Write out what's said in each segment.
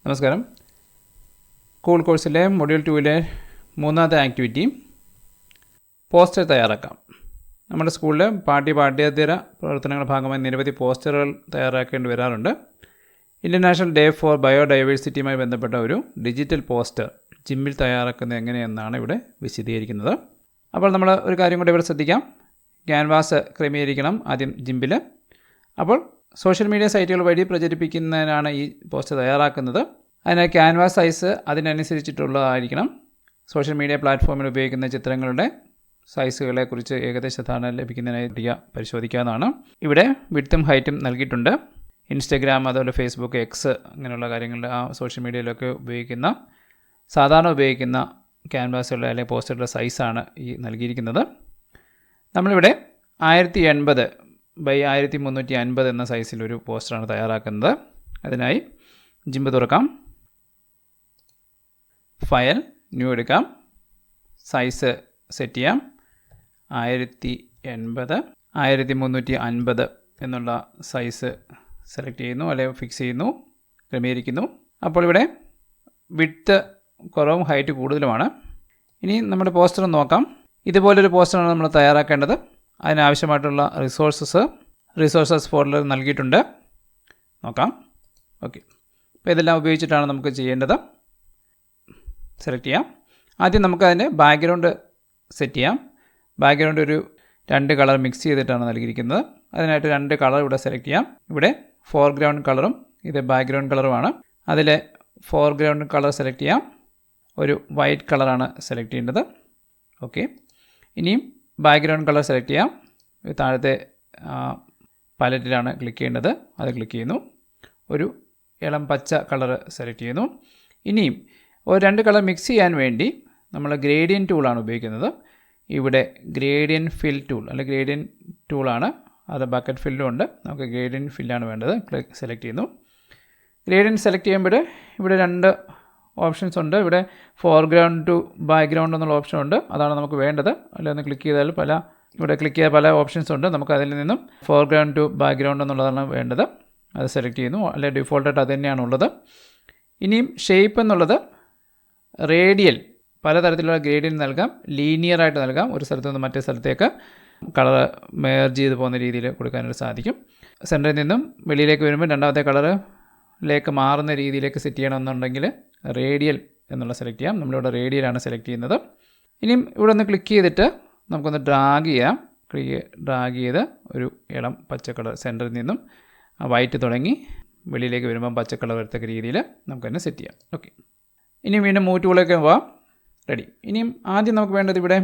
നമസ്കാരം. കൂൾ കോഴ്സിലെ മൊഡ്യൂൾ 2-ലെ മൂന്നാമത്തെ ആക്ടിവിറ്റി പോസ്റ്റർ തയ്യാറാക്കാം. നമ്മുടെ സ്കൂളിൽ പാഠ്യേതര പ്രവർത്തനങ്ങളുടെ ഭാഗമായി നിരവധി പോസ്റ്ററുകൾ തയ്യാറാക്കേണ്ടി വരാറുണ്ട്. ഇൻ്റർനാഷണൽ ഡേ ഫോർ ബയോഡൈവേഴ്സിറ്റിയുമായി ബന്ധപ്പെട്ട ഒരു ഡിജിറ്റൽ പോസ്റ്റർ ജിമ്മിൽ തയ്യാറാക്കുന്നത് എങ്ങനെയെന്നാണ് ഇവിടെ വിശദീകരിക്കുന്നത്. അപ്പോൾ നമ്മൾ ഒരു കാര്യം കൂടി ഇവിടെ ശ്രദ്ധിക്കാം. ക്യാൻവാസ് ക്രമീകരിക്കണം ആദ്യം ജിമ്മിൽ. അപ്പോൾ സോഷ്യൽ മീഡിയ സൈറ്റുകൾ വഴി പ്രചരിപ്പിക്കുന്നതിനാണ് ഈ പോസ്റ്റർ തയ്യാറാക്കുന്നത്. അതിനാൽ ക്യാൻവാസ് സൈസ് അതിനനുസരിച്ചിട്ടുള്ളതായിരിക്കണം. സോഷ്യൽ മീഡിയ പ്ലാറ്റ്ഫോമിൽ ഉപയോഗിക്കുന്ന ചിത്രങ്ങളുടെ സൈസുകളെക്കുറിച്ച് ഏകദേശ ധാരണ ലഭിക്കുന്നതിനായി പരിശോധിക്കാവുന്നതാണ്. ഇവിടെ വിഡ്ത്തും ഹൈറ്റും നൽകിയിട്ടുണ്ട്. ഇൻസ്റ്റഗ്രാം, അതുപോലെ ഫേസ്ബുക്ക്, എക്സ് അങ്ങനെയുള്ള കാര്യങ്ങളിൽ ആ സോഷ്യൽ മീഡിയയിലൊക്കെ സാധാരണ ഉപയോഗിക്കുന്ന ക്യാൻവാസുകളുടെ അല്ലെങ്കിൽ പോസ്റ്ററുടെ സൈസാണ് ഈ നൽകിയിരിക്കുന്നത്. നമ്മളിവിടെ 1080x1350 എന്ന സൈസിലൊരു പോസ്റ്ററാണ് തയ്യാറാക്കുന്നത്. അതിനായി ജിമ്പ് തുറക്കാം, ഫയൽ, ന്യൂ എടുക്കാം, സൈസ് സെറ്റ് ചെയ്യാം. 1080x1350 എന്നുള്ള സൈസ് സെലക്ട് ചെയ്യുന്നു, അല്ലെങ്കിൽ ഫിക്സ് ചെയ്യുന്നു, ക്രമീകരിക്കുന്നു. അപ്പോൾ ഇവിടെ വിഡ്ത്ത് കുറവും ഹൈറ്റ് കൂടുതലുമാണ്. ഇനി നമ്മുടെ പോസ്റ്റർ നോക്കാം. ഇതുപോലൊരു പോസ്റ്ററാണ് നമ്മൾ തയ്യാറാക്കേണ്ടത്. അതിനാവശ്യമായിട്ടുള്ള റിസോഴ്സസ് ഫോൾഡർ നൽകിയിട്ടുണ്ട്. നോക്കാം. ഓക്കെ, അപ്പോൾ ഇതെല്ലാം ഉപയോഗിച്ചിട്ടാണ് നമുക്ക് ചെയ്യേണ്ടത്. സെലക്ട് ചെയ്യാം. ആദ്യം നമുക്കതിൻ്റെ ബാക്ക്ഗ്രൗണ്ട് സെറ്റ് ചെയ്യാം. ബാക്ക്ഗ്രൗണ്ട് ഒരു 2 കളർ മിക്സ് ചെയ്തിട്ടാണ് നൽകിയിരിക്കുന്നത്. അതിനായിട്ട് 2 കളർ ഇവിടെ സെലക്ട് ചെയ്യാം. ഇവിടെ ഫോർഗ്രൗണ്ട് കളറും ഇത് ബാക്ക്ഗ്രൗണ്ട് കളറുമാണ്. അതിലെ ഫോർഗ്രൗണ്ട് കളർ സെലക്ട് ചെയ്യാം. ഒരു വൈറ്റ് കളറാണ് സെലക്ട് ചെയ്യേണ്ടത്. ഓക്കെ, ഇനിയും ബാക്ക്ഗ്രൗണ്ട് കളർ സെലക്ട് ചെയ്യാം. താഴത്തെ പാലറ്റിലാണ് ക്ലിക്ക് ചെയ്യേണ്ടത്. അത് ക്ലിക്ക് ചെയ്യുന്നു. ഒരു ഇളം പച്ച കളർ സെലക്ട് ചെയ്യുന്നു. ഇനിയും ഒരു 2 കളർ മിക്സ് ചെയ്യാൻ വേണ്ടി നമ്മൾ ഗ്രേഡിയൻ ടൂളാണ് ഉപയോഗിക്കുന്നത്. ഇവിടെ ഗ്രേഡിയൻ ഫിൽ ടൂൾ അല്ലെങ്കിൽ ഗ്രേഡിയൻ ടൂളാണ്. അത് ബക്കറ്റ് ഫില്ലും ഉണ്ട്. നമുക്ക് ഗ്രേഡിയൻ ഫില്ലാണ് വേണ്ടത്. സെലക്ട് ചെയ്യുന്നു. ഗ്രേഡിയൻ സെലക്ട് ചെയ്യുമ്പോൾ ഇവിടെ 2 ഓപ്ഷൻസ് ഉണ്ട്. ഇവിടെ ഫോർഗ്രൗണ്ട് ടു ബാക്ക്ഗ്രൗണ്ട് എന്നുള്ള ഓപ്ഷൻ ഉണ്ട്. അതാണ് നമുക്ക് വേണ്ടത്. അല്ലെങ്കിൽ ഒന്ന് ക്ലിക്ക് ചെയ്താൽ ഇവിടെ ക്ലിക്ക് ചെയ്താൽ പല ഓപ്ഷൻസ് ഉണ്ട്. നമുക്ക് അതിൽ നിന്നും ഫോർഗ്രൗണ്ട് ടു ബാക്ക്ഗ്രൗണ്ട് എന്നുള്ളതാണ് വേണ്ടത്. അത് സെലക്ട് ചെയ്യുന്നു. അല്ലെങ്കിൽ ഡിഫോൾട്ടായിട്ട് അത് തന്നെയാണ് ഉള്ളത്. ഇനിയും ഷേപ്പ് എന്നുള്ളത് റേഡിയൽ, പലതരത്തിലുള്ള ഗ്രേഡിയൻ നൽകാം. ലീനിയറായിട്ട് നൽകാം. ഒരു സ്ഥലത്ത് നിന്ന് മറ്റേ സ്ഥലത്തേക്ക് കളർ മേർജ് ചെയ്ത് പോകുന്ന രീതിയിൽ കൊടുക്കാനായിട്ട് സാധിക്കും. സെൻറ്ററിൽ നിന്നും വെളിയിലേക്ക് വരുമ്പോൾ രണ്ടാമത്തെ കളറിലേക്ക് മാറുന്ന രീതിയിലേക്ക് സെറ്റ് ചെയ്യണമെന്നുണ്ടെങ്കിൽ റേഡിയൽ എന്നുള്ള സെലക്ട് ചെയ്യാം. നമ്മളിവിടെ റേഡിയലാണ് സെലക്ട് ചെയ്യുന്നത്. ഇനിയും ഇവിടെ ഒന്ന് ക്ലിക്ക് ചെയ്തിട്ട് നമുക്കൊന്ന് ഡ്രാഗ് ചെയ്യാം. ഡ്രാഗ് ചെയ്ത് ഒരു ഇളം പച്ച കളർ സെൻറ്ററിൽ നിന്നും വൈറ്റ് തുടങ്ങി വെളിയിലേക്ക് വരുമ്പം പച്ച കളർ വരത്തക്ക രീതിയിൽ നമുക്കതിനെ സെറ്റ് ചെയ്യാം. ഓക്കെ, ഇനിയും വീണ്ടും മൂവ് ടൂളിലേക്ക് പോവാം. റെഡി. ഇനിയും ആദ്യം നമുക്ക് വേണ്ടത് ഇവിടെ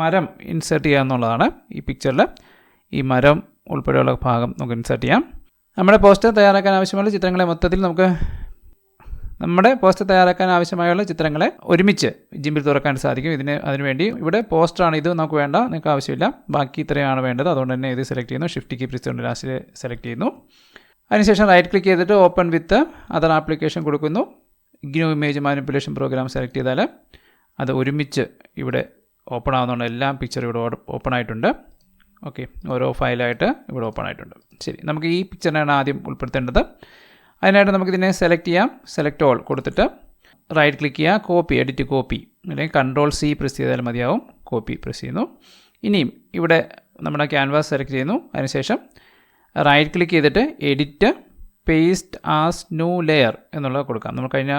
മരം ഇൻസേർട്ട് ചെയ്യുക എന്നുള്ളതാണ്. ഈ പിക്ചറിൽ ഈ മരം ഉൾപ്പെടെയുള്ള ഭാഗം നമുക്ക് ഇൻസേർട്ട് ചെയ്യാം. നമ്മുടെ പോസ്റ്റർ തയ്യാറാക്കാൻ ആവശ്യമുള്ള ചിത്രങ്ങളെ മൊത്തത്തിൽ നമ്മുടെ പോസ്റ്റർ തയ്യാറാക്കാൻ ആവശ്യമായുള്ള ചിത്രങ്ങളെ ഒരുമിച്ച് ജിമ്മിൽ തുറക്കാൻ സാധിക്കും. അതിനുവേണ്ടി ഇവിടെ പോസ്റ്ററാണ്, ഇത് നമുക്ക് വേണ്ട, നിങ്ങൾക്ക് ആവശ്യമില്ല. ബാക്കി ഇത്രയാണ് വേണ്ടത്. അതുകൊണ്ട് തന്നെ ഇത് സെലക്ട് ചെയ്യുന്നു. ഷിഫ്റ്റ് കീ പ്രസ് ചെയ്തുകൊണ്ട് ലാസ്റ്റ് സെലക്ട് ചെയ്യുന്നു. അതിനുശേഷം റൈറ്റ് ക്ലിക്ക് ചെയ്തിട്ട് ഓപ്പൺ വിത്ത് അതർ ആപ്ലിക്കേഷൻ കൊടുക്കുന്നു. GNU image manipulation programme select ചെയ്താൽ അത് ഒരുമിച്ച് ഇവിടെ ഓപ്പൺ ആവുന്നതുകൊണ്ട് എല്ലാ പിക്ചറും ഇവിടെ ഓപ്പൺ ആയിട്ടുണ്ട്. ഓക്കെ, ഓരോ ഫയലായിട്ട് ഇവിടെ ഓപ്പൺ ആയിട്ടുണ്ട്. ശരി, നമുക്ക് ഈ പിക്ചറിനാണ് ആദ്യം ഉൾപ്പെടുത്തേണ്ടത്. അതിനായിട്ട് നമുക്കിതിനെ സെലക്ട് ചെയ്യാം. സെലക്ട് ഓൾ കൊടുത്തിട്ട് റൈറ്റ് ക്ലിക്ക് ചെയ്യുക, കോപ്പി, എഡിറ്റ് കോപ്പി, അല്ലെങ്കിൽ Ctrl+C പ്രസ് ചെയ്താൽ മതിയാവും. കോപ്പി പ്രസ് ചെയ്യുന്നു. ഇനിയും ഇവിടെ നമ്മുടെ ക്യാൻവാസ് സെലക്ട് ചെയ്യുന്നു. അതിനുശേഷം റൈറ്റ് ക്ലിക്ക് ചെയ്തിട്ട് edit paste as new layer എന്നുള്ളത് കൊടുക്കാം. നമ്മൾ കഴിഞ്ഞ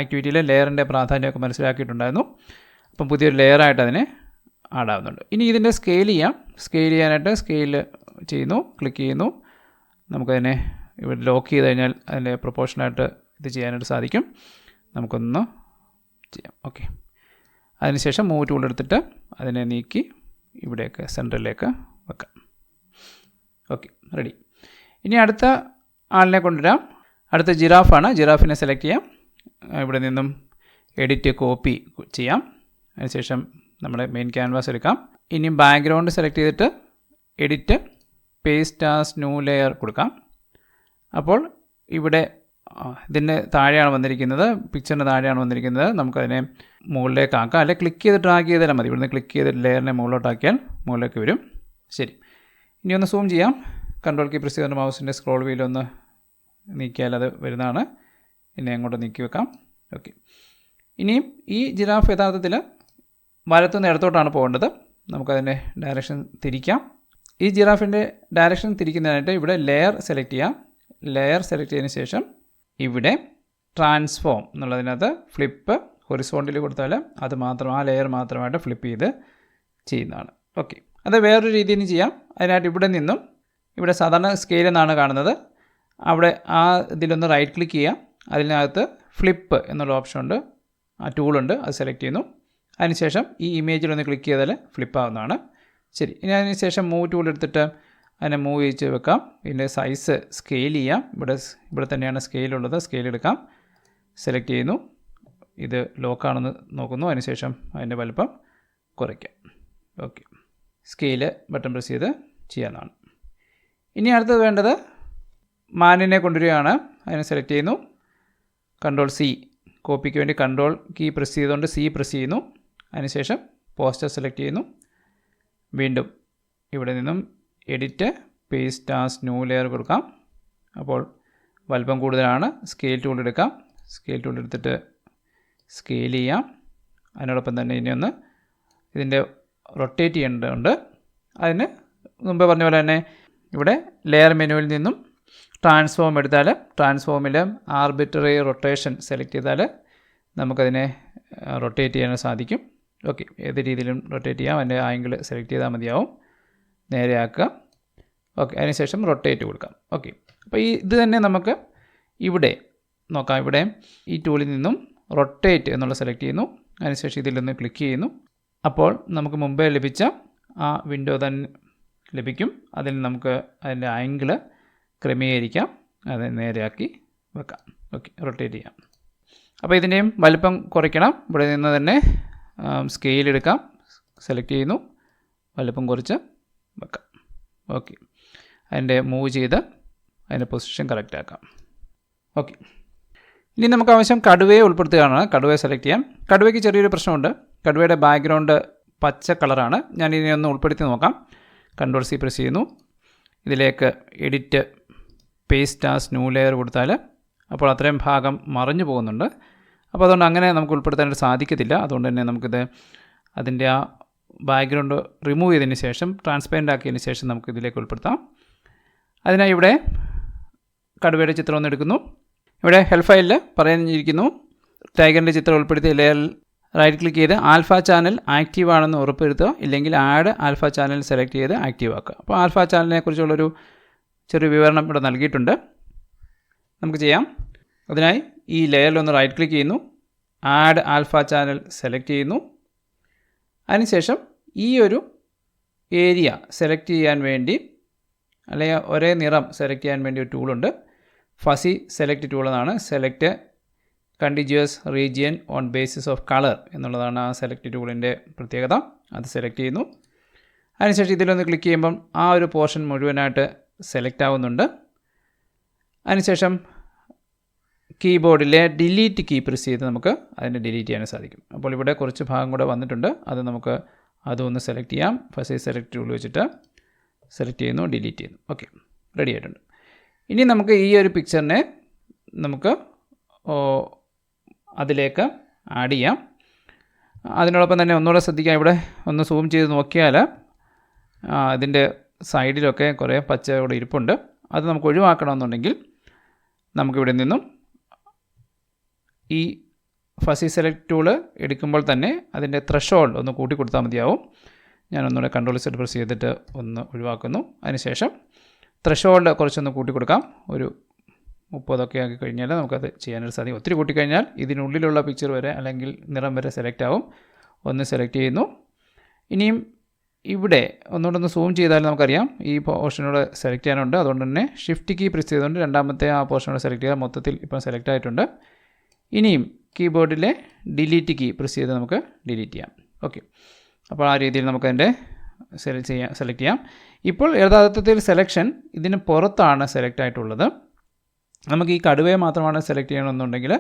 ആക്ടിവിറ്റിയിൽ ലെയറിൻ്റെ പ്രാധാന്യമൊക്കെ മനസ്സിലാക്കിയിട്ടുണ്ടായിരുന്നു. അപ്പം പുതിയൊരു ലെയറായിട്ട് അതിനെ ആഡാവുന്നുണ്ട്. ഇനി ഇതിൻ്റെ സ്കെയിൽ ചെയ്യാം. സ്കെയിൽ ചെയ്യാനായിട്ട് സ്കെയിൽ ചെയ്യുന്നു, ക്ലിക്ക് ചെയ്യുന്നു. നമുക്കതിനെ ഇവിടെ ലോക്ക് ചെയ്ത് കഴിഞ്ഞാൽ അതിൻ്റെ പ്രൊപ്പോർഷനായിട്ട് ഇത് ചെയ്യാനായിട്ട് സാധിക്കും. നമുക്കൊന്ന് ചെയ്യാം. ഓക്കെ, അതിനുശേഷം മൂവ് ടൂൾ എടുത്തിട്ട് അതിനെ നീക്കി ഇവിടേക്ക് സെൻറ്ററിലേക്ക് വെക്കാം. Okay, ready. ഇനി അടുത്ത ആളിനെ കൊണ്ടുവരാം. അടുത്ത ജിറാഫാണ്. ജിറാഫിനെ സെലക്ട് ചെയ്യാം. ഇവിടെ നിന്നും എഡിറ്റ് കോപ്പി ചെയ്യാം. അതിനുശേഷം നമ്മുടെ മെയിൻ ക്യാൻവാസ് എടുക്കാം. ഇനി ബാക്ക്ഗ്രൗണ്ട് സെലക്ട് ചെയ്തിട്ട് edit paste as new layer കൊടുക്കാം. അപ്പോൾ ഇവിടെ ഇതിൻ്റെ താഴെയാണ് വന്നിരിക്കുന്നത്, പിക്ചറിൻ്റെ താഴെയാണ് വന്നിരിക്കുന്നത്. നമുക്കതിനെ മുകളിലേക്ക് ആക്കാം, അല്ലെങ്കിൽ ക്ലിക്ക് ചെയ്ത് ഡ്രാഗ് ചെയ്താൽ മതി. ഇവിടുന്ന് ക്ലിക്ക് ചെയ്ത് ലെയറിനെ മുകളിലോട്ടാക്കിയാൽ മുകളിലേക്ക് വരും. ശരി, ഇനി ഒന്ന് സൂം ചെയ്യാം. Ctrl കീ പ്രസ് ചെയ്തുകൊണ്ട് മൗസിൻ്റെ സ്ക്രോൾ വീലൊന്ന് നീക്കിയാൽ അത് വരുന്നതാണ്. ഇനി അങ്ങോട്ട് നീക്കി വെക്കാം. ഓക്കെ. ഇനിയും ഈ ജിറാഫ് യഥാർത്ഥത്തിൽ വലത്തുനിന്ന് ഇടത്തോട്ടാണ് പോകേണ്ടത്. നമുക്കതിൻ്റെ ഡയറക്ഷൻ തിരിക്കാം. ഈ ജിറാഫിൻ്റെ ഡയറക്ഷൻ തിരിക്കുന്നതിനായിട്ട് ഇവിടെ ലെയർ സെലക്ട് ചെയ്യാം. ലെയർ സെലക്ട് ചെയ്തതിന് ശേഷം ഇവിടെ ട്രാൻസ്ഫോം എന്നുള്ളതിനകത്ത് ഫ്ലിപ്പ് ഹൊറിസോണ്ടൽ കൊടുത്താൽ അത് മാത്രം ആ ലെയർ മാത്രമായിട്ട് ഫ്ലിപ്പ് ചെയ്ത് ചെയ്യുന്നതാണ്. ഓക്കെ. അത് വേറൊരു രീതിയിൽ ചെയ്യാം. അതിനായിട്ട് ഇവിടെ നിന്നും ഇവിടെ സാധാരണ സ്കെയിൽ എന്നാണ് കാണുന്നത്. അവിടെ ആ ഇതിലൊന്ന് റൈറ്റ് ക്ലിക്ക് ചെയ്യാം. അതിനകത്ത് ഫ്ലിപ്പ് എന്നുള്ള ഓപ്ഷൻ ഉണ്ട്, ആ ടൂളുണ്ട്, അത് സെലക്ട് ചെയ്യുന്നു. അതിനുശേഷം ഈ ഇമേജിലൊന്ന് ക്ലിക്ക് ചെയ്താൽ ഫ്ലിപ്പ് ആവുന്നതാണ്. ശരി. ഇനി അതിന് ശേഷം മൂവ് ടൂൾ എടുത്തിട്ട് അതിനെ മൂവ് ചെയ്ത് വെക്കാം. ഇതിൻ്റെ സൈസ് സ്കെയിൽ ചെയ്യാം. ഇവിടെ തന്നെയാണ് സ്കെയിലുള്ളത്. സ്കെയിൽ എടുക്കാം. സെലക്ട് ചെയ്യുന്നു. ഇത് ലോക്കാണെന്ന് നോക്കുന്നു. അതിനുശേഷം അതിൻ്റെ വലുപ്പം കുറയ്ക്കാം. ഓക്കെ. സ്കെയിൽ ബട്ടൺ പ്രസ് ചെയ്ത് ചെയ്യാവുന്നതാണ്. ഇനി അടുത്തത് വേണ്ടത് മാനിനെ കൊണ്ടുവരികയാണ്. അതിനെ സെലക്ട് ചെയ്യുന്നു. കൺട്രോൾ C, കോപ്പിക്ക് വേണ്ടി കൺട്രോൾ കീ പ്രസ് ചെയ്തുകൊണ്ട് C പ്രസ് ചെയ്യുന്നു. അതിനുശേഷം പോസ്റ്റർ സെലക്ട് ചെയ്യുന്നു. വീണ്ടും ഇവിടെ നിന്നും edit paste as new layer കൊടുക്കാം. അപ്പോൾ വലുപ്പം കൂടുതലാണ്. സ്കെയിൽ ടൂൾ എടുക്കാം. സ്കെയിൽ ടൂൾ എടുത്തിട്ട് സ്കെയിൽ ചെയ്യാം. അതിനോടൊപ്പം തന്നെ ഇനി ഒന്ന് ഇതിൻ്റെ റൊട്ടേറ്റ് ചെയ്യേണ്ടതുണ്ട്. അതിന് മുമ്പ് പറഞ്ഞ പോലെ തന്നെ ഇവിടെ ലെയർ മെനുവിൽ നിന്നും ട്രാൻസ്ഫോം എടുത്താൽ ട്രാൻസ്ഫോമിൽ ആർബിട്രറി റൊട്ടേഷൻ സെലക്ട് ചെയ്താൽ നമുക്കതിനെ റൊട്ടേറ്റ് ചെയ്യാൻ സാധിക്കും. ഓക്കെ. ഏത് രീതിയിലും റൊട്ടേറ്റ് ചെയ്യാം. അതിൻ്റെ ആംഗിൾ സെലക്ട് ചെയ്താൽ മതിയാവും. നേരെ ആക്കുക. ഓക്കെ. അതിനുശേഷം റൊട്ടേറ്റ് കൊടുക്കാം. ഓക്കെ. അപ്പോൾ ഇത് തന്നെ നമുക്ക് ഇവിടെ നോക്കാം. ഇവിടെ ഈ ടൂളിൽ നിന്നും റൊട്ടേറ്റ് എന്നുള്ള സെലക്ട് ചെയ്യുന്നു. അതിനുശേഷം ഇതിൽ നിന്ന് ക്ലിക്ക് ചെയ്യുന്നു. അപ്പോൾ നമുക്ക് മുമ്പേ ലഭിച്ച ആ വിൻഡോ തന്നെ ലഭിക്കും. അതിൽ നമുക്ക് അതിൻ്റെ ആംഗിൾ ക്രമീകരിക്കാം. അത് നേരെയാക്കി വെക്കാം. ഓക്കെ. റൊട്ടേറ്റ് ചെയ്യാം. അപ്പോൾ ഇതിൻ്റെയും വലുപ്പം കുറയ്ക്കണം. ഇവിടെ നിന്ന് തന്നെ സ്കെയിൽ എടുക്കാം. സെലക്ട് ചെയ്യുന്നു. വലുപ്പം കുറച്ച് വെക്കാം. ഓക്കെ. അതിൻ്റെ മൂവ് ചെയ്ത് അതിൻ്റെ പൊസിഷൻ കറക്റ്റ് ആക്കാം. ഓക്കെ. ഇനി നമുക്ക് ആവശ്യം കടുവയെ ഉൾപ്പെടുത്തുകയാണ്. കടുവയെ സെലക്ട് ചെയ്യാം. കടുവയ്ക്ക് ചെറിയൊരു പ്രശ്നമുണ്ട്. കടുവയുടെ ബാക്ക്ഗ്രൗണ്ട് പച്ച കളറാണ്. ഞാൻ ഇനി ഒന്ന് ഉൾപ്പെടുത്തി നോക്കാം. കൺട്രോൾ C പ്രസ് ചെയ്യുന്നു. ഇതിലേക്ക് edit paste as new layer കൊടുത്താൽ അപ്പോൾ അത്രയും ഭാഗം മറഞ്ഞു പോകുന്നുണ്ട്. അപ്പോൾ അതുകൊണ്ട് അങ്ങനെ നമുക്ക് ഉൾപ്പെടുത്താനായിട്ട് സാധിക്കത്തില്ല. അതുകൊണ്ട് തന്നെ നമുക്കിത് അതിൻ്റെ ആ ബാക്ക്ഗ്രൗണ്ട് റിമൂവ് ചെയ്തതിന് ശേഷം ട്രാൻസ്പെറൻ്റ് ആക്കിയതിന് ശേഷം നമുക്ക് ഇതിലേക്ക് ഉൾപ്പെടുത്താം. അതിനായി ഇവിടെ കടുവയുടെ ചിത്രം ഒന്ന് എടുക്കുന്നു. ഇവിടെ ഹെൽപ്പ് ഫയലിൽ പറഞ്ഞിരിക്കുന്നു ടൈഗറിൻ്റെ ചിത്രം ഉൾപ്പെടുത്തിയ ലെയറിൽ റൈറ്റ് ക്ലിക്ക് ചെയ്ത് ആൽഫ ചാനൽ ആക്റ്റീവ് ആണെന്ന് ഉറപ്പുവരുത്തുക. ഇല്ലെങ്കിൽ ആഡ് ആൽഫ ചാനൽ സെലക്ട് ചെയ്ത് ആക്റ്റീവ് ആക്കുക. അപ്പോൾ ആൽഫ ചാനലിനെ കുറിച്ചുള്ളൊരു ചെറിയ വിവരണം ഇവിടെ നൽകിയിട്ടുണ്ട്. നമുക്ക് ചെയ്യാം. അതിനായി ഈ ലെയറിലൊന്ന് റൈറ്റ് ക്ലിക്ക് ചെയ്യുന്നു. ആഡ് ആൽഫ ചാനൽ സെലക്ട് ചെയ്യുന്നു. അതിനുശേഷം ഈ ഒരു ഏരിയ സെലക്ട് ചെയ്യാൻ വേണ്ടി അല്ലെങ്കിൽ ഒരേ നിറം സെലക്ട് ചെയ്യാൻ വേണ്ടി ഒരു ടൂളുണ്ട്. ഫസി സെലക്ട് ടൂൾ എന്നാണ്. Select continuous region on basis of colour എന്നുള്ളതാണ് ആ സെലക്ട് ടൂളിൻ്റെ പ്രത്യേകത. അത് സെലക്ട് ചെയ്യുന്നു. അതിനുശേഷം ഇതിലൊന്ന് ക്ലിക്ക് ചെയ്യുമ്പം ആ ഒരു പോർഷൻ മുഴുവനായിട്ട് സെലക്ട് ആവുന്നുണ്ട്. അതിനുശേഷം കീബോർഡിലെ ഡിലീറ്റ് കീ പ്രസ് ചെയ്ത് നമുക്ക് അതിനെ ഡിലീറ്റ് ചെയ്യാൻ സാധിക്കും. അപ്പോൾ ഇവിടെ കുറച്ച് ഭാഗം കൂടെ വന്നിട്ടുണ്ട്. അത് നമുക്ക് അതൊന്ന് സെലക്ട് ചെയ്യാം. ഫസ്റ്റ് സെലക്ട് ടൂൾ വെച്ചിട്ട് സെലക്ട് ചെയ്യുന്നു, ഡിലീറ്റ് ചെയ്യുന്നു. ഓക്കെ. റെഡി ആയിട്ടുണ്ട്. ഇനി നമുക്ക് ഈ ഒരു പിക്ചറിനെ നമുക്ക് അതിലേക്ക് ആഡ് ചെയ്യാം. അതിനോടൊപ്പം തന്നെ ഒന്നുകൂടെ ശ്രദ്ധിക്കാം. ഇവിടെ ഒന്ന് സൂം ചെയ്ത് നോക്കിയാൽ ഇതിൻ്റെ സൈഡിലൊക്കെ കുറേ പച്ച ഇവിടെ ഇരിപ്പുണ്ട്. അത് നമുക്ക് ഒഴിവാക്കണമെന്നുണ്ടെങ്കിൽ നമുക്കിവിടെ നിന്നും ഈ ഫസി സെലക്ട് ടൂള് എടുക്കുമ്പോൾ തന്നെ അതിൻ്റെ ത്രഷോൾഡ് ഒന്ന് കൂട്ടി കൊടുത്താൽ മതിയാവും. ഞാനൊന്നുകൂടെ കൺട്രോൾ Z പ്രസ് ചെയ്തിട്ട് ഒന്ന് ഒഴിവാക്കുന്നു. അതിനുശേഷം ത്രഷോൾഡ് കുറച്ചൊന്ന് കൂട്ടി കൊടുക്കാം. ഒരു 30 ആക്കി കഴിഞ്ഞാൽ നമുക്കത് ചെയ്യാനായിട്ട് സാധിക്കും. ഒത്തിരി കൂട്ടിക്കഴിഞ്ഞാൽ ഇതിനുള്ളിലുള്ള പിക്ചർ വരെ അല്ലെങ്കിൽ നിറം വരെ സെലക്ട് ആവും. ഒന്ന് സെലക്ട് ചെയ്യുന്നു. ഇനിയും ഇവിടെ ഒന്നുകൂടെ ഒന്ന് സൂം ചെയ്താൽ നമുക്കറിയാം ഈ പോർഷനോട് സെലക്ട് ചെയ്യാനുണ്ട്. അതുകൊണ്ട് തന്നെ ഷിഫ്റ്റ് കീ പ്രസ് ചെയ്തുകൊണ്ട് രണ്ടാമത്തെ ആ പോർഷനോട് സെലക്ട് ചെയ്താൽ മൊത്തത്തിൽ ഇപ്പം സെലക്ട് ആയിട്ടുണ്ട്. ഇനിയും കീബോർഡിലെ ഡിലീറ്റ് കീ പ്രസ് ചെയ്ത് നമുക്ക് ഡിലീറ്റ് ചെയ്യാം. ഓക്കെ. അപ്പോൾ ആ രീതിയിൽ നമുക്കതിൻ്റെ സെലക്ട് ചെയ്യാം. ഇപ്പോൾ യഥാർത്ഥത്തിൽ സെലക്ഷൻ ഇതിന് പുറത്താണ് സെലക്ട് ആയിട്ടുള്ളത്. നമുക്ക് ഈ കടുവയെ മാത്രമാണ് സെലക്ട് ചെയ്യണമെന്നുണ്ടെങ്കിൽ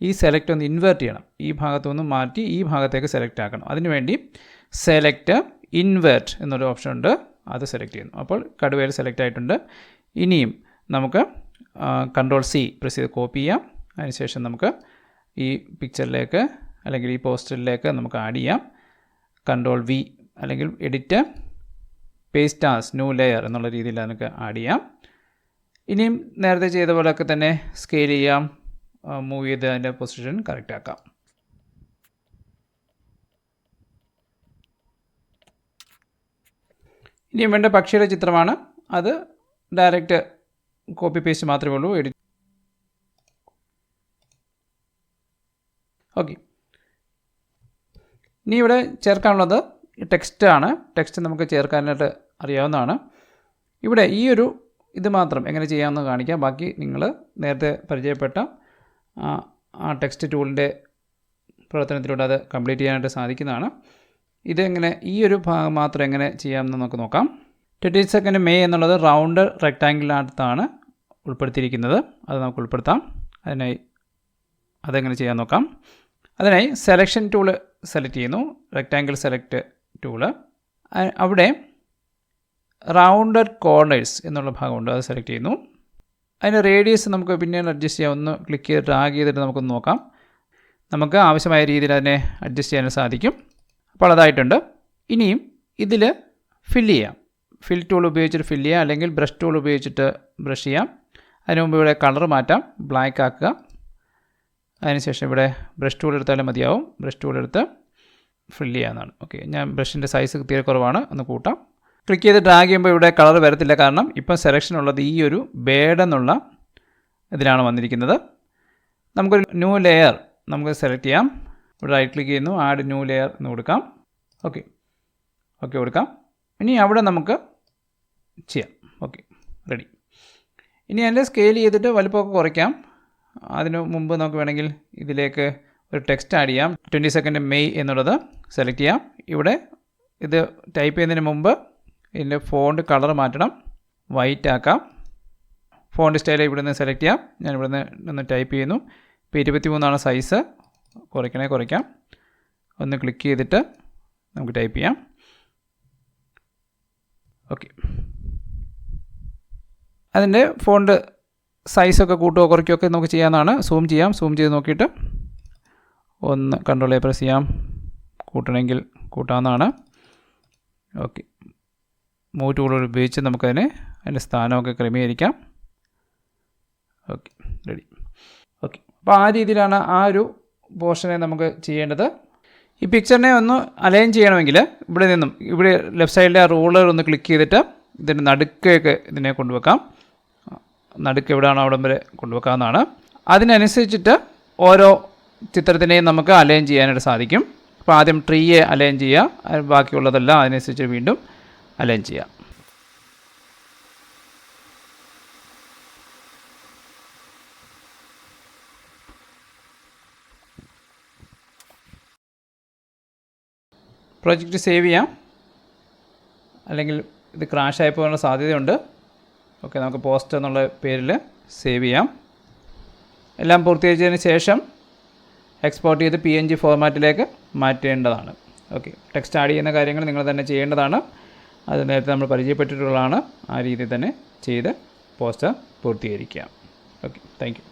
ഈ സെലക്ട് ഒന്ന് ഇൻവേർട്ട് ചെയ്യണം. ഈ ഭാഗത്തുനിന്ന് മാറ്റി ഈ ഭാഗത്തേക്ക് സെലക്ട് ആക്കണം. അതിനുവേണ്ടി സെലക്ട് ഇൻവേർട്ട് എന്നൊരു ഓപ്ഷൻ ഉണ്ട്. അത് സെലക്ട് ചെയ്യുന്നു. അപ്പോൾ കടുവയിൽ സെലക്ട് ആയിട്ടുണ്ട്. ഇനിയും നമുക്ക് Ctrl+C പ്രസ് ചെയ്ത് കോപ്പി ചെയ്യാം. അതിനുശേഷം നമുക്ക് ഈ പിക്ചറിലേക്ക് അല്ലെങ്കിൽ ഈ പോസ്റ്ററിലേക്ക് നമുക്ക് ആഡ് ചെയ്യാം. Ctrl+V അല്ലെങ്കിൽ edit paste as new layer എന്നുള്ള രീതിയിൽ നമുക്ക് ആഡ് ചെയ്യാം. ഇനിയും നേരത്തെ ചെയ്ത പോലെയൊക്കെ തന്നെ സ്കെയിൽ ചെയ്യാം, മൂവ് ചെയ്ത് അതിൻ്റെ പൊസിഷൻ കറക്റ്റ് ആക്കാം. ഇനിയും വേണ്ട പക്ഷിയുടെ ചിത്രമാണ്. അത് ഡയറക്റ്റ് കോപ്പി പേസ്റ്റ് മാത്രമേ ഉള്ളൂ. Edit okay. ഇനി ഇവിടെ ചേർക്കാനുള്ളത് ടെക്സ്റ്റാണ്. ടെക്സ്റ്റ് നമുക്ക് ചേർക്കാനായിട്ട് അറിയാവുന്നതാണ്. ഇവിടെ ഈ ഒരു ഇത് മാത്രം എങ്ങനെ ചെയ്യാമെന്ന് കാണിക്കാം. ബാക്കി നിങ്ങൾ നേരത്തെ പരിചയപ്പെട്ട ആ ടെക്സ്റ്റ് ടൂളിൻ്റെ പ്രവർത്തനത്തിലൂടെ അത് കംപ്ലീറ്റ് ചെയ്യാനായിട്ട് സാധിക്കുന്നതാണ്. ഇതെങ്ങനെ ഈ ഒരു ഭാഗം മാത്രം എങ്ങനെ ചെയ്യാമെന്ന് നമുക്ക് നോക്കാം. 22 May എന്നുള്ളത് റൗണ്ട് റെക്റ്റാങ്കിളിനകത്താണ് ഉൾപ്പെടുത്തിയിരിക്കുന്നത്. അത് നമുക്ക് ഉൾപ്പെടുത്താം. അതിനായി അതെങ്ങനെ ചെയ്യാൻ നോക്കാം. അതിനായി സെലക്ഷൻ ടൂള് സെലക്ട് ചെയ്യുന്നു. Rectangle select tool. അവിടെ റൗണ്ടഡ് കോർണേഴ്സ് എന്നുള്ള ഭാഗമുണ്ട്, അത് സെലക്ട് ചെയ്യുന്നു. അതിൻ്റെ റേഡിയസ് നമുക്ക് പിന്നീട് അഡ്ജസ്റ്റ് ചെയ്യാം. ഒന്ന് ക്ലിക്ക് ചെയ്ത് ഡ്രാഗ് ചെയ്തിട്ട് നമുക്കൊന്ന് നോക്കാം. നമുക്ക് ആവശ്യമായ രീതിയിൽ അതിനെ അഡ്ജസ്റ്റ് ചെയ്യാൻ സാധിക്കും. അപ്പോൾ അതായിട്ടുണ്ട്. ഇനിയും ഇതിൽ ഫില്ല് ചെയ്യാം. ഫിൽ ടൂൾ ഉപയോഗിച്ചിട്ട് ഫില്ല് ചെയ്യാം, അല്ലെങ്കിൽ ബ്രഷ് ടൂൾ ഉപയോഗിച്ചിട്ട് ബ്രഷ് ചെയ്യാം. അതിന് മുമ്പ് ഇവിടെ കളർ മാറ്റാം, ബ്ലാക്ക് ആക്കുക. അതിനുശേഷം ഇവിടെ ബ്രഷ് ടൂൾ എടുത്താലും മതിയാവും. ബ്രഷ് ടൂൾ എടുത്ത് ഫില്ല് ചെയ്യാവുന്നതാണ്. ഓക്കെ, ഞാൻ ബ്രഷിൻ്റെ സൈസ് തീരെ കുറവാണ്, ഒന്ന് കൂട്ടാം. ക്ലിക്ക് ചെയ്ത് ഡ്രാഗ് ചെയ്യുമ്പോൾ ഇവിടെ കളർ വരത്തില്ല, കാരണം ഇപ്പം സെലക്ഷൻ ഉള്ളത് ഈ ഒരു ബേഡ് എന്നുള്ള ഇതിലാണ് വന്നിരിക്കുന്നത്. നമുക്കൊരു ന്യൂ ലെയർ നമുക്ക് സെലക്ട് ചെയ്യാം. ഇവിടെ റൈറ്റ് ക്ലിക്ക് ചെയ്യുന്നു, ആഡ് ന്യൂ ലെയർ എന്ന് കൊടുക്കാം. ഓക്കെ കൊടുക്കാം. ഇനി അവിടെ നമുക്ക് ചെയ്യാം. Okay, ready. ഇനി അതിൻ്റെ സ്കെയിൽ ചെയ്തിട്ട് വലുപ്പമൊക്കെ കുറയ്ക്കാം. അതിന് മുമ്പ് നമുക്ക് വേണമെങ്കിൽ ഇതിലേക്ക് ഒരു ടെക്സ്റ്റ് ആഡ് ചെയ്യാം. 22 May എന്നുള്ളത് സെലക്ട് ചെയ്യാം. ഇവിടെ ഇത് ടൈപ്പ് ചെയ്യുന്നതിന് മുമ്പ് ഇതിൻ്റെ ഫോണ്ട് കളർ മാറ്റണം, വൈറ്റ് ആക്കാം. ഫോണ്ട് സ്റ്റൈൽ ഇവിടെ നിന്ന് സെലക്ട് ചെയ്യാം. ഞാൻ ഇവിടെ നിന്ന് ടൈപ്പ് ചെയ്യുന്നു. ഇപ്പോൾ 23 സൈസ്. കുറയ്ക്കാം. ഒന്ന് ക്ലിക്ക് ചെയ്തിട്ട് നമുക്ക് ടൈപ്പ് ചെയ്യാം. ഓക്കെ, അതിൻ്റെ ഫോണ്ട് സൈസൊക്കെ കൂട്ടുകയോ കുറയ്ക്കുകയോ ഒക്കെ നമുക്ക് ചെയ്യാവുന്നതാണ്. സൂം ചെയ്യാം. സൂം ചെയ്ത് നോക്കിയിട്ട് ഒന്ന് Ctrl+A പ്രസ് ചെയ്യാം. കൂട്ടണമെങ്കിൽ കൂട്ടാവുന്നതാണ്. ഓക്കെ, മൂവ് ടൂൾ ഉപയോഗിച്ച് നമുക്കതിനെ അതിൻ്റെ സ്ഥാനമൊക്കെ ക്രമീകരിക്കാം. Okay, ready. ഓക്കെ, അപ്പോൾ ആ രീതിയിലാണ് ആ ഒരു പോർഷനെ നമുക്ക് ചെയ്യേണ്ടത്. ഈ പിക്ചറിനെ ഒന്ന് അലൈൻ ചെയ്യണമെങ്കിൽ ഇവിടെ ലെഫ്റ്റ് സൈഡിലെ ആ റൂളർ ഒന്ന് ക്ലിക്ക് ചെയ്തിട്ട് ഇതിൻ്റെ നടുക്കൊക്കെ ഇതിനെ കൊണ്ടുവെക്കാം. നടുക്ക് എവിടെയാണോ അവിടം വരെ കൊണ്ടുവെക്കാവുന്നതാണ്. അതിനനുസരിച്ചിട്ട് ഓരോ ചിത്രത്തിനെയും നമുക്ക് അലൈൻ ചെയ്യാനായിട്ട് സാധിക്കും. അപ്പോൾ ആദ്യം ട്രീയെ അലൈൻ ചെയ്യുക, ബാക്കിയുള്ളതെല്ലാം അതിനനുസരിച്ച് വീണ്ടും അലൈൻ ചെയ്യാം. പ്രോജക്റ്റ് സേവ് ചെയ്യാം, അല്ലെങ്കിൽ ഇത് ക്രാഷ് ആയി പോകാനുള്ള സാധ്യതയുണ്ട്. ഓക്കെ, നമുക്ക് പോസ്റ്റ് എന്നുള്ള പേരിൽ സേവ് ചെയ്യാം. എല്ലാം പൂർത്തീകരിച്ചതിന് ശേഷം എക്സ്പോർട്ട് ചെയ്ത് PNG ഫോർമാറ്റിലേക്ക് മാറ്റേണ്ടതാണ്. ഓക്കെ, ടെക്സ്റ്റ് ആഡ് ചെയ്യുന്ന കാര്യങ്ങൾ നിങ്ങൾ തന്നെ ചെയ്യേണ്ടതാണ്. അത് നേരത്തെ നമ്മൾ പരിചയപ്പെട്ടിട്ടുള്ളതാണ്. ആ രീതിയിൽ തന്നെ ചെയ്ത് പോസ്റ്റർ പൂർത്തീകരിക്കാം. Okay, thank U.